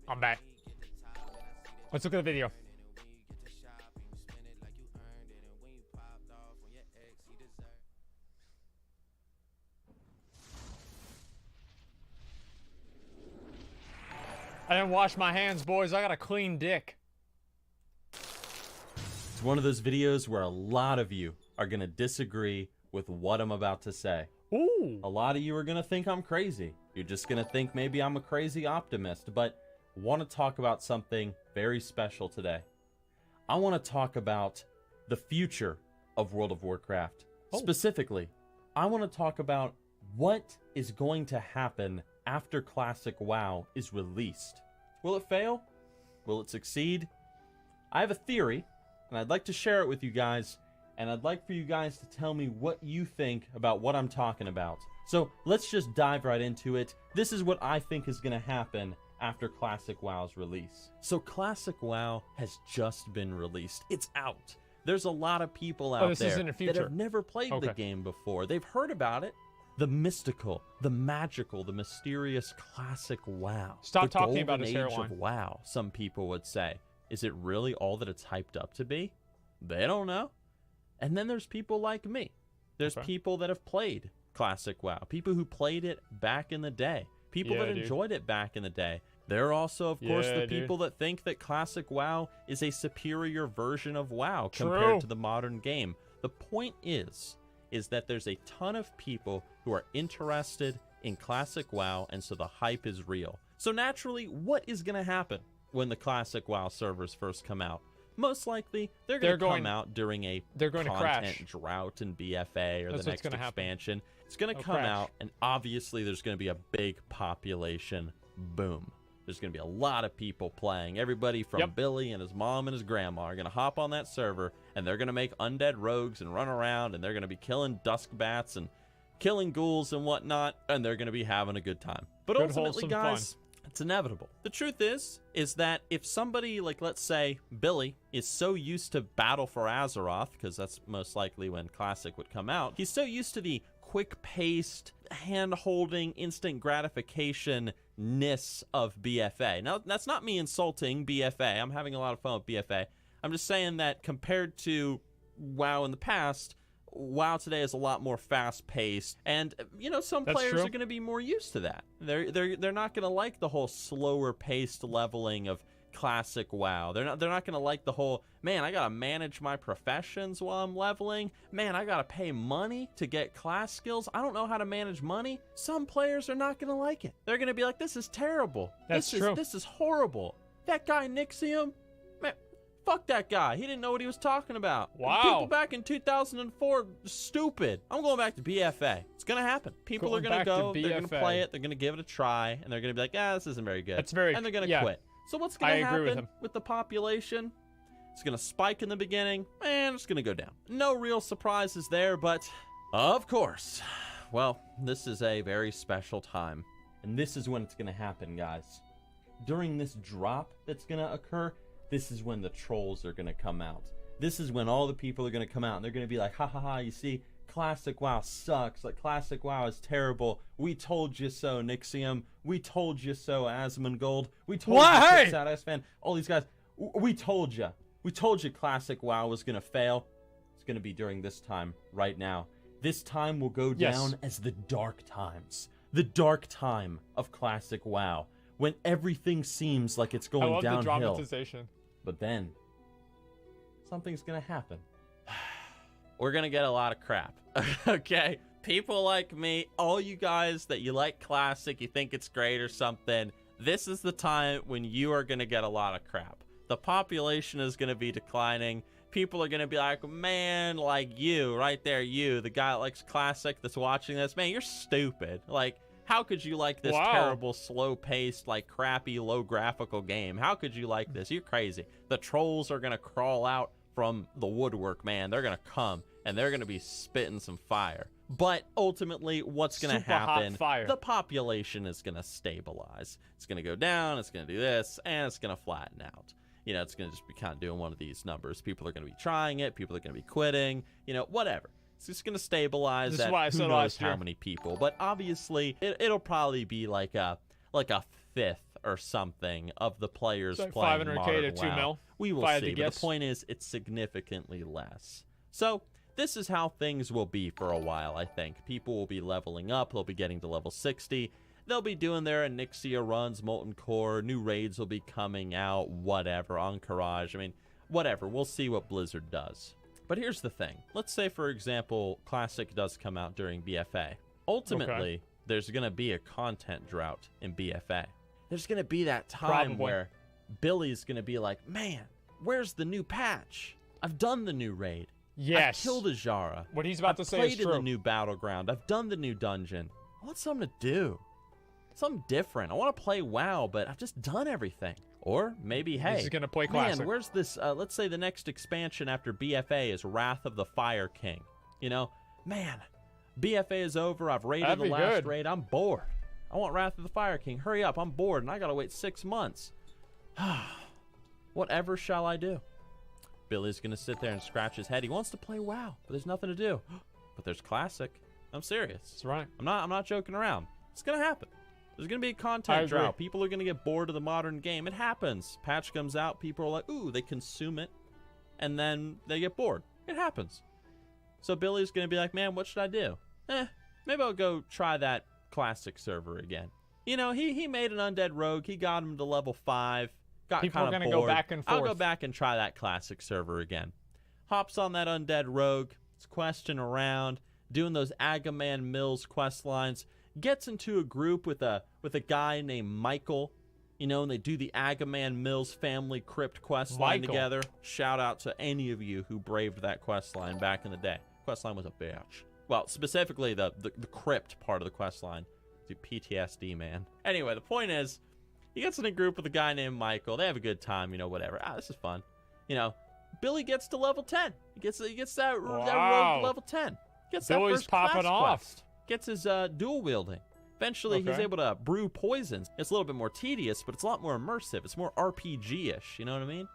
I'm back. Let's look at the video. I didn't wash my hands, boys. I got a clean dick. It's one of those videos where a lot of you are going to disagree with what I'm about to say. Ooh. A lot of you are going to think I'm crazy. You're just going to think maybe I'm a crazy optimist, but I want to talk about something very special today. I want to talk about the future of World of Warcraft. Oh. Specifically, I want to talk about what is going to happen after Classic WoW is released. Will it fail? Will it succeed? I have a theory, and I'd like to share it with you guys, and I'd like for you guys to tell me what you think about what I'm talking about. So let's just dive right into it. This is what I think is going to happen after Classic WoW's release. So Classic WoW has just been released. It's out. There's a lot of people out there that have never played the game before. They've heard about it. The mystical, the magical, the mysterious Classic WoW. Stop talking about his hairline. hairline. Of WoW, some people would say. Is it really all that it's hyped up to be? They don't know. And then there's people like me. There's people that have played Classic WoW. People who played it back in the day. People that enjoyed it back in the day. There are also, of course, the people that think that Classic WoW is a superior version of WoW compared to the modern game. The point is that there's a ton of people who are interested in Classic WoW, and so the hype is real. So naturally, what is going to happen when the Classic WoW servers first come out? Most likely, they're going to come out during a content drought in BFA or the next expansion. It's going to come out, and obviously there's going to be a big population boom. There's going to be a lot of people playing. Everybody from Billy and his mom and his grandma are going to hop on that server, and they're going to make undead rogues and run around, and they're going to be killing dusk bats and killing ghouls and whatnot, and they're going to be having a good time. But ultimately, guys, it's inevitable. The truth is that if somebody like, let's say, Billy is so used to Battle for Azeroth, because that's most likely when Classic would come out, he's so used to the quick-paced, hand-holding, instant gratification-ness of BFA. Now, that's not me insulting BFA. I'm having a lot of fun with BFA. I'm just saying that compared to WoW in the past, WoW today is a lot more fast-paced, and you know, some players are going to be more used to that. They're not going to like the whole slower-paced leveling of Classic WoW. They're not going to like the whole, man, I got to manage my professions while I'm leveling. Man, I got to pay money to get class skills. I don't know how to manage money. Some players are not going to like it. They're going to be like, this is terrible. This is horrible. That guy Nixxiom, man, fuck that guy. He didn't know what he was talking about. Wow. People back in 2004, stupid. I'm going back to BFA. It's going to happen. People are going to go, they're going to play it, they're going to give it a try, and they're going to be like, this isn't very good. And they're going to quit. So what's going to happen with the population? It's going to spike in the beginning, and it's going to go down. No real surprises there, but of course, well, this is a very special time, and this is when it's going to happen, guys. During this drop that's going to occur, this is when the trolls are going to come out. This is when all the people are going to come out, and they're going to be like, ha ha ha, you see, Classic WoW sucks. Like, Classic WoW is terrible. We told you so, Nixxiom. We told you so, Asmongold. We told you so, Sad Fan. All these guys. We told you. We told you Classic WoW was going to fail. It's going to be during this time right now. This time will go down as the dark times. The dark time of Classic WoW. When everything seems like it's going downhill. The dramatization. But then, something's going to happen. We're going to get a lot of crap, okay? People like me, all you guys that you like Classic, you think it's great or something, this is the time when you are going to get a lot of crap. The population is going to be declining. People are going to be like, man, like you, right there, you, the guy that likes Classic that's watching this, man, you're stupid. Like, how could you like this terrible, slow-paced, like, crappy, low-graphical game? How could you like this? You're crazy. The trolls are going to crawl out from the woodwork, man. They're gonna come and they're gonna be spitting some fire. But ultimately, what's gonna happen? The population is gonna stabilize. It's gonna go down, it's gonna do this, and it's gonna flatten out. You know, it's gonna just be kind of doing one of these numbers. People are gonna be trying it, people are gonna be quitting, you know, whatever. It's just gonna stabilize at who knows how many people. But obviously it'll probably be like a fifth or something of the players It's like playing 500K modern to 2 WoW. mil. We will if I had see, to but guess. the point is it's significantly less. So this is how things will be for a while, I think. People will be leveling up. They'll be getting to level 60. They'll be doing their Nixxiom runs, Molten Core. New raids will be coming out, whatever, Encourage. I mean, whatever. We'll see what Blizzard does. But here's the thing. Let's say, for example, Classic does come out during BFA. Ultimately, there's going to be a content drought in BFA. There's going to be that time where Billy's going to be like, man, where's the new patch? I've done the new raid. Yes. I've killed a Jara. What he's about to say is I've played in the new battleground. I've done the new dungeon. I want something to do. Something different. I want to play WoW, but I've just done everything. Or maybe, hey, he's gonna play Classic. Man, where's this? Let's say the next expansion after BFA is Wrath of the Fire King. You know, man, BFA is over. I've raided the last raid. I'm bored. I want Wrath of the Fire King. Hurry up. I'm bored, and I gotta wait 6 months. Whatever shall I do? Billy's gonna sit there and scratch his head. He wants to play WoW, but there's nothing to do. But there's Classic. I'm serious. That's right. I'm not joking around. It's gonna happen. There's going to be a content drought. People are going to get bored of the modern game. It happens. Patch comes out. People are like, ooh, they consume it. And then they get bored. It happens. So Billy's going to be like, man, what should I do? Maybe I'll go try that Classic server again. You know, he made an undead rogue. He got him to level 5. Got kind of bored. People are going to go back and forth. I'll go back and try that Classic server again. Hops on that undead rogue. It's questing around. Doing those Agaman Mills quest lines. Gets into a group with a guy named Michael, you know, and they do the Agaman Mills family crypt quest line together. Shout out to any of you who braved that quest line back in the day. Quest line was a bitch. Well, specifically the crypt part of the quest line. The PTSD, man. Anyway, the point is, he gets in a group with a guy named Michael. They have a good time, you know, whatever. This is fun. You know, Billy gets to level 10. He gets that rogue to level 10. Gets Billy's that first popping class off. Quest. Gets his dual wielding. Eventually, he's able to brew poisons. It's a little bit more tedious, but it's a lot more immersive. It's more RPG-ish, you know what I mean?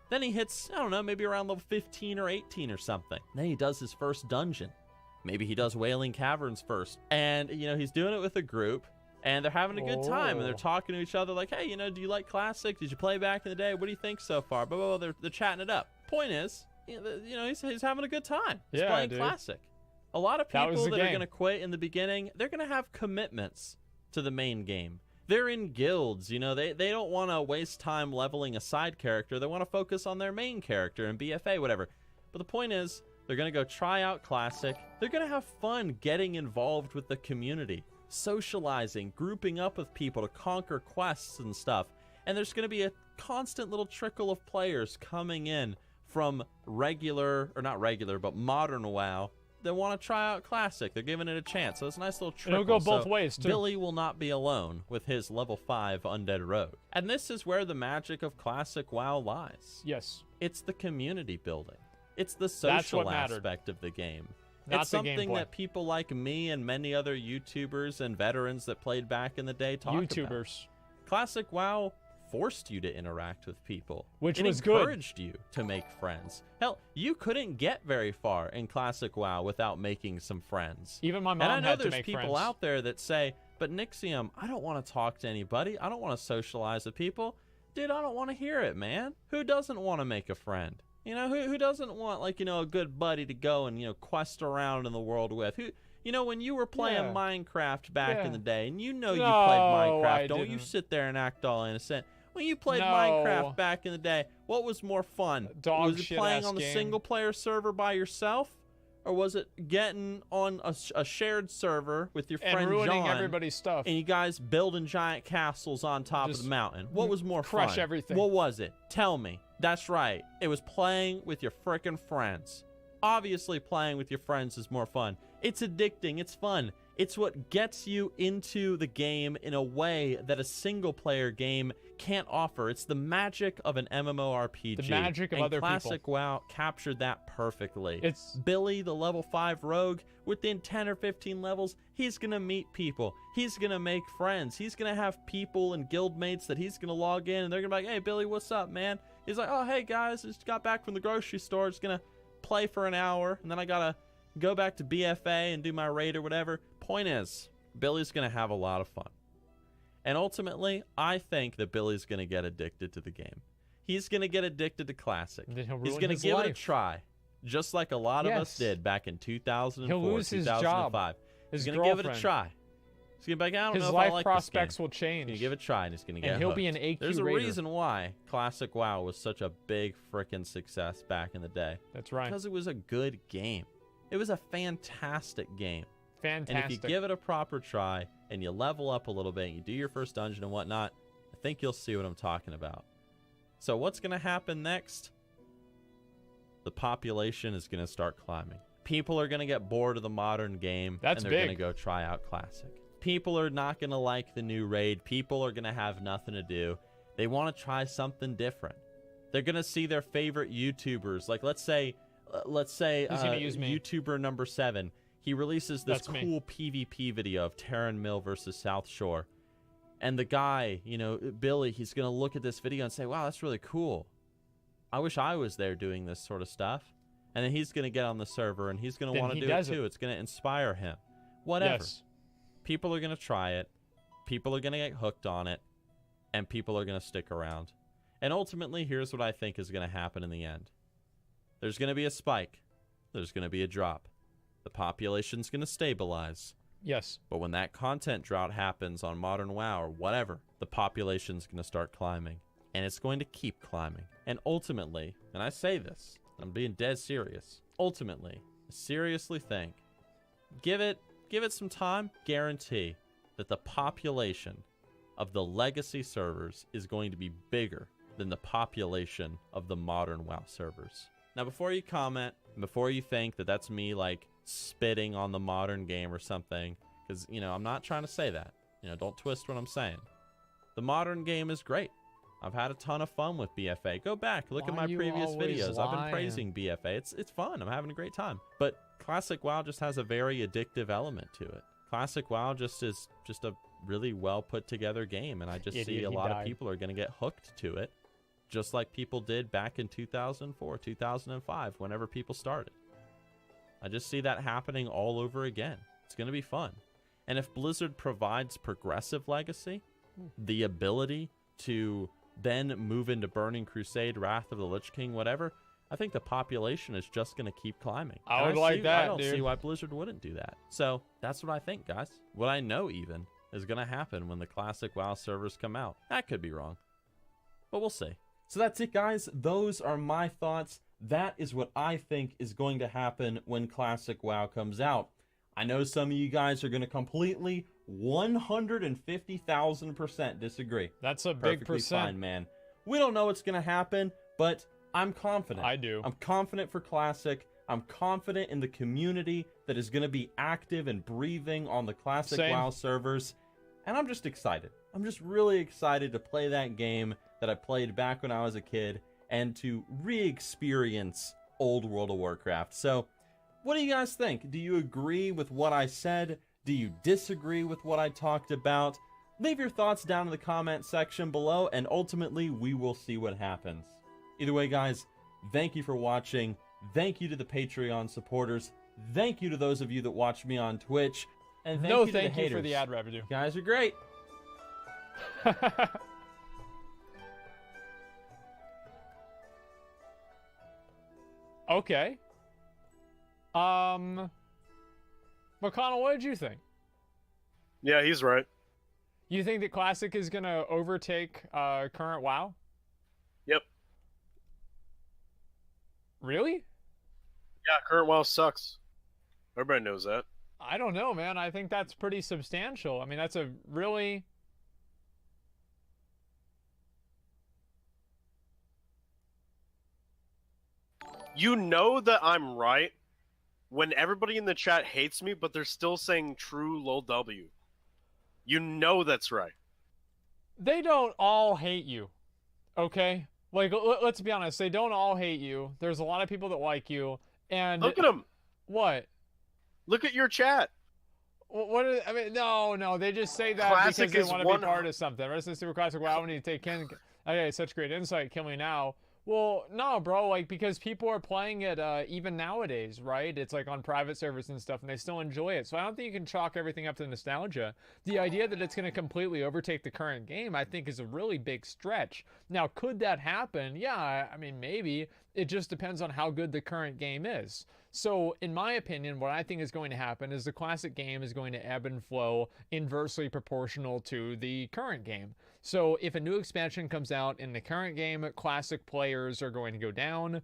Then he hits, I don't know, maybe around level 15 or 18 or something. Then he does his first dungeon. Maybe he does Wailing Caverns first. And, you know, he's doing it with a group, and they're having a good time, and they're talking to each other like, hey, you know, do you like Classic? Did you play back in the day? What do you think so far? Blah, blah, blah. They're chatting it up. Point is, you know, he's having a good time. He's playing Classic. A lot of people that are going to quit in the beginning, they're going to have commitments to the main game. They're in guilds, you know, they don't want to waste time leveling a side character. They want to focus on their main character in BFA, whatever. But the point is, they're going to go try out Classic. They're going to have fun getting involved with the community, socializing, grouping up with people to conquer quests and stuff. And there's going to be a constant little trickle of players coming in from regular, or not regular, but modern WoW. They want to try out Classic. They're giving it a chance. So it's a nice little trickle. It'll go both ways, too. Billy will not be alone with his level 5 undead rogue. And this is where the magic of Classic WoW lies. Yes. It's the community building. It's the social aspect of the game. It's something that people like me and many other YouTubers and veterans that played back in the day talk about. Classic WoW forced you to interact with people. Which was good. It encouraged you to make friends. Hell, you couldn't get very far in Classic WoW without making some friends. Even my mom had to make friends. And I know there's people out there that say, but Nixxiom, I don't want to talk to anybody. I don't want to socialize with people. Dude, I don't want to hear it, man. Who doesn't want to make a friend? You know, who doesn't want, like, you know, a good buddy to go and, you know, quest around in the world with? Who, you know, when you were playing Minecraft back in the day, and you know you played Minecraft, don't you sit there and act all innocent. When you played Minecraft back in the day, what was more fun? Was it playing on the single-player server by yourself? Or was it getting on a shared server with your friend John? And ruining everybody's stuff. And you guys building giant castles on top of the mountain. What was more fun? Crush everything. What was it? Tell me. That's right. It was playing with your frickin' friends. Obviously, playing with your friends is more fun. It's addicting. It's fun. It's what gets you into the game in a way that a single-player game can't offer. It's the magic of an MMORPG. The magic of other people. Classic WoW captured that perfectly. It's Billy, the level 5 rogue, within 10 or 15 levels, he's going to meet people. He's going to make friends. He's going to have people and guildmates that he's going to log in, and they're going to be like, hey, Billy, what's up, man? He's like, oh, hey, guys, I just got back from the grocery store. Just going to play for an hour, and then I got to go back to BFA and do my raid or whatever. Point is, Billy's going to have a lot of fun. And ultimately, I think that Billy's going to get addicted to the game. He's going to get addicted to Classic. Then he'll He's ruin going to his give it a life. try, just like a lot of us did back in 2004, He'll lose his 2005. job, He's his going to give it a girlfriend. try. He's going to be like, I don't His know if life I like prospects this game. will change. He's going to give it a try, and he's going to get and he'll hooked. be an AQ There's a raider. reason why Classic WoW was such a big freaking success back in the day. That's right. Because it was a good game. It was a fantastic game. Fantastic. And if you give it a proper try and you level up a little bit, you do your first dungeon and whatnot, I think you'll see what I'm talking about. So what's going to happen next? The population is going to start climbing. People are going to get bored of the modern game. That's and they're big. going to go try out Classic. People are not going to like the new raid. People are going to have nothing to do. They want to try something different. They're going to see their favorite YouTubers. Like, let's say Who's gonna use me? YouTuber number 7. He releases this That's me. cool PvP video of Terran Mill versus South Shore. And the guy, you know, Billy, he's going to look at this video and say, wow, that's really cool. I wish I was there doing this sort of stuff. And then he's going to get on the server and he's going to want to do it too. It's going to inspire him. Whatever. Yes. People are going to try it. People are going to get hooked on it. And people are going to stick around. And ultimately, here's what I think is going to happen in the end. There's going to be a spike. There's going to be a drop. The population's going to stabilize. Yes. But when that content drought happens on Modern WoW or whatever, the population's going to start climbing. And it's going to keep climbing. And ultimately, and I say this, I'm being dead serious. Ultimately, I seriously think, give it some time, guarantee that the population of the legacy servers is going to be bigger than the population of the modern WoW servers. Now, before you comment, before you think that that's me, like, spitting on the modern game or something, because, you know, I'm not trying to say that. You know, don't twist what I'm saying. The modern game is great. I've had a ton of fun with BFA. Go back, look at my previous videos. I've been praising BFA. It's fun. I'm having a great time. But Classic WoW just has a very addictive element to it. Classic WoW just is just a really well put together game, and I just see a lot of people are going to get hooked to it, just like people did back in 2004, 2005, whenever people started. I just see that happening all over again. It's going to be fun. And if Blizzard provides progressive legacy, the ability to then move into Burning Crusade, Wrath of the Lich King, whatever, I think the population is just going to keep climbing. I would like that, I don't see why Blizzard wouldn't do that. So that's what I think, guys. What I know even is going to happen when the Classic WoW servers come out. That could be wrong, but we'll see. So that's it, guys. Those are my thoughts. That is what I think is going to happen when Classic WoW comes out. I know some of you guys are going to completely 150,000% disagree. That's a big percent. Fine, man. We don't know what's going to happen, but I'm confident. I do. I'm confident for Classic. I'm confident in the community that is going to be active and breathing on the Classic WoW servers. And I'm just excited. I'm just really excited to play that game that I played back when I was a kid and to re-experience old World of Warcraft. So, what do you guys think? Do you agree with what I said? Do you disagree with what I talked about? Leave your thoughts down in the comment section below, and ultimately, we will see what happens. Either way, guys, thank you for watching. Thank you to the Patreon supporters. Thank you to those of you that watch me on Twitch. And thank you to the haters. No, thank you for the ad revenue. You guys are great. Okay. McConnell, what did you think? Yeah, he's right. You think that Classic is going to overtake current WoW? Yep. Really? Yeah, current WoW sucks. Everybody knows that. I don't know, man. I think that's pretty substantial. I mean, that's a really... You know that I'm right when everybody in the chat hates me, but they're still saying true lol W. You know that's right. They don't all hate you, okay? Like, let's be honest. They don't all hate you. There's a lot of people that like you, and... Look at them. What? Look at your chat. I mean, no. They just say that Classic because they is want to be part of something. Resident Super Classic. Wow, we need to take in. Okay, such great insight. Kill me now. Well, no, bro, like, because people are playing it even nowadays, right? It's like on private servers and stuff, and they still enjoy it. So I don't think you can chalk everything up to nostalgia. The idea that it's going to completely overtake the current game, I think, is a really big stretch. Now, could that happen? Yeah, I mean, maybe. It just depends on how good the current game is. So, in my opinion, what I think is going to happen is the classic game is going to ebb and flow inversely proportional to the current game. So if a new expansion comes out in the current game, classic players are going to go down.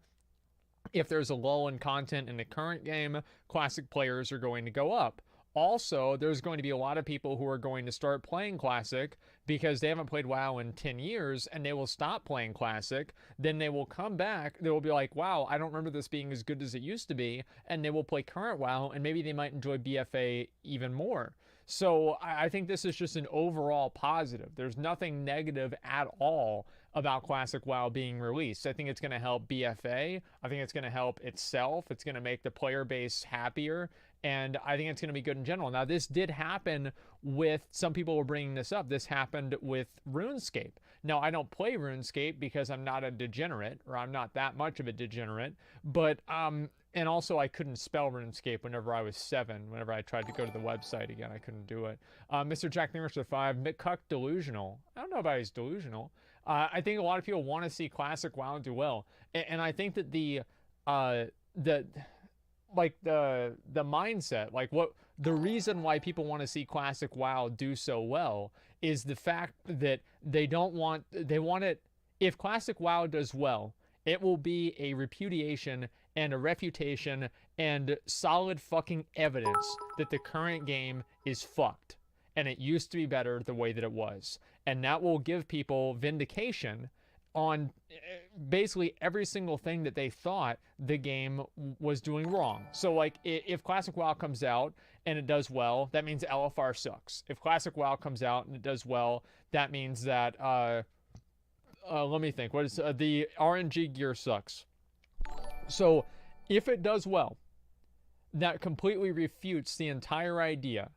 If there's a lull in content in the current game, classic players are going to go up. Also, there's going to be a lot of people who are going to start playing Classic because they haven't played WoW in 10 years, and they will stop playing Classic. Then they will come back. They will be like, wow, I don't remember this being as good as it used to be. And they will play current WoW, and maybe they might enjoy BFA even more. So I think this is just an overall positive. There's nothing negative at all about Classic WoW being released. I think it's going to help BFA. I think it's going to help itself. It's going to make the player base happier. And I think it's going to be good in general. Now, this did happen with, some people were bringing this up, this happened with RuneScape. Now, I don't play RuneScape because I'm not a degenerate, or I'm not that much of a degenerate, but, and also I couldn't spell RuneScape whenever I was 7. Whenever I tried to go to the website again, I couldn't do it. Mr. Jack Nimmers to 5, McCuck delusional. I don't know about he's delusional. I think a lot of people want to see Classic WoW do well. And I think that the mindset, like what the reason why people want to see Classic WoW do so well is the fact that they want it, if Classic WoW does well, it will be a repudiation and a refutation and solid fucking evidence that the current game is fucked and it used to be better the way that it was. And that will give people vindication on basically every single thing that they thought the game was doing wrong. So like if Classic WoW comes out and it does well, that means LFR sucks. If Classic WoW comes out and it does well, that means that let me think, what is the RNG gear sucks. So if it does well, that completely refutes the entire idea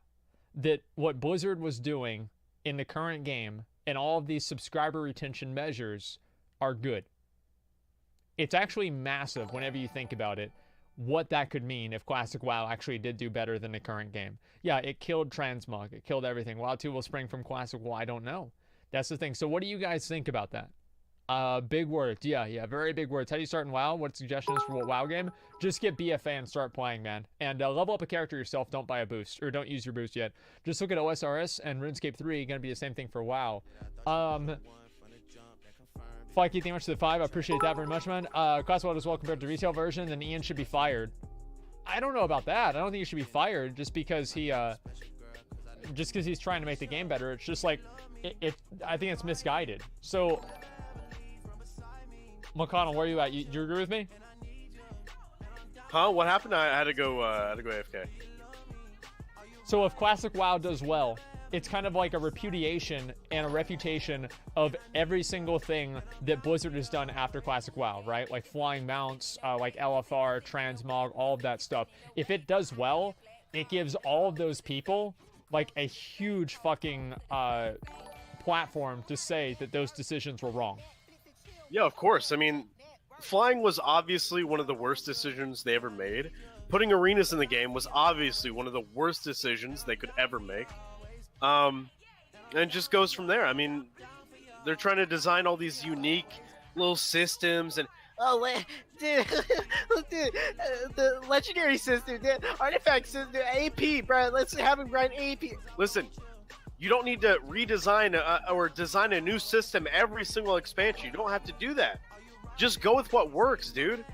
that what Blizzard was doing in the current game and all of these subscriber retention measures are good. It's actually massive whenever you think about it, what that could mean if Classic WoW actually did do better than the current game. Yeah, it killed transmog. It killed everything. WoW 2 will spring from Classic WoW. I don't know. That's the thing. So what do you guys think about that? Big words. Yeah, very big words. How do you start in WoW? What suggestions for what WoW game? Just get BFA and start playing, man. And level up a character yourself. Don't buy a boost, or don't use your boost yet. Just look at OSRS and RuneScape 3. Gonna be the same thing for WoW. Flyke, thank you much to the 5. I appreciate that very much, man. Class WoW does well compared to the retail version, then Ian should be fired. I don't know about that. I don't think he should be fired just because he's trying to make the game better. It's just like, I think it's misguided. So, McConnell, where are you at? You agree with me? Huh? What happened? I had to go AFK. So if Classic WoW does well, it's kind of like a repudiation and a refutation of every single thing that Blizzard has done after Classic WoW, right? Like flying mounts, like LFR, transmog, all of that stuff. If it does well, it gives all of those people like a huge fucking platform to say that those decisions were wrong. Yeah, of course. I mean, flying was obviously one of the worst decisions they ever made. Putting arenas in the game was obviously one of the worst decisions they could ever make. And it just goes from there. I mean, they're trying to design all these unique little systems and dude, the legendary system, the artifact system, AP, bro. Let's have him grind AP. Listen, you don't need to redesign or design a new system every single expansion. You don't have to do that. Just go with what works, dude.